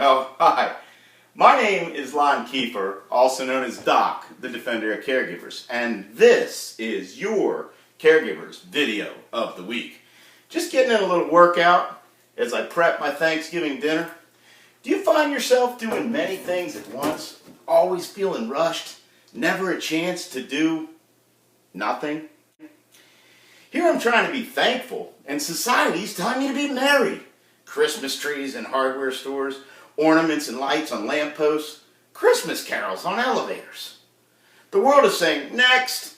Oh, hi. My name is Lon Kieffer, also known as Doc, the Defender of Caregivers, and this is your Caregivers video of the week. Just getting in a little workout as I prep my Thanksgiving dinner. Do you find yourself doing many things at once, always feeling rushed, never a chance to do nothing? Here I'm trying to be thankful, and society's telling me to be merry. Christmas trees in hardware stores, ornaments and lights on lampposts, Christmas carols on elevators. The world is saying, next,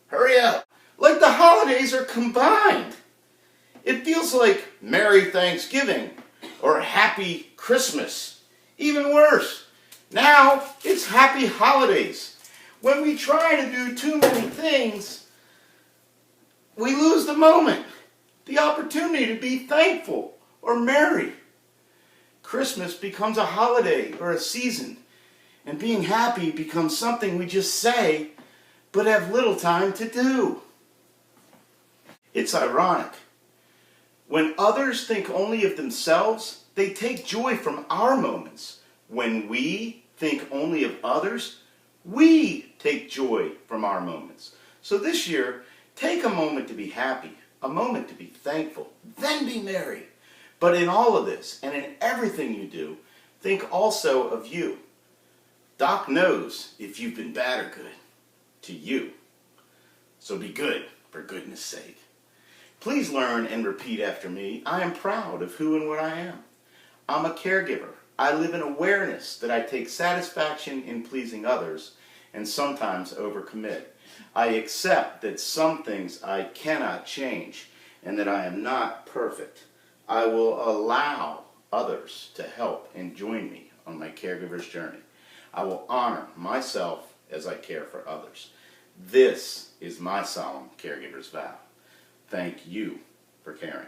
hurry up, like the holidays are combined. It feels like Merry Thanksgiving or Happy Christmas. Even worse, now it's Happy Holidays. When we try to do too many things, we lose the moment, the opportunity to be thankful or merry. Christmas becomes a holiday or a season, and being happy becomes something we just say, but have little time to do. It's ironic. When others think only of themselves, they take joy from our moments. When we think only of others, we take joy from our moments. So this year, take a moment to be happy, a moment to be thankful, then be merry. But in all of this, and in everything you do, think also of you. Doc knows if you've been bad or good to you. So be good, for goodness sake. Please learn and repeat after me. I am proud of who and what I am. I'm a caregiver. I live in awareness that I take satisfaction in pleasing others and sometimes overcommit. I accept that some things I cannot change and that I am not perfect. I will allow others to help and join me on my caregiver's journey. I will honor myself as I care for others. This is my solemn caregiver's vow. Thank you for caring.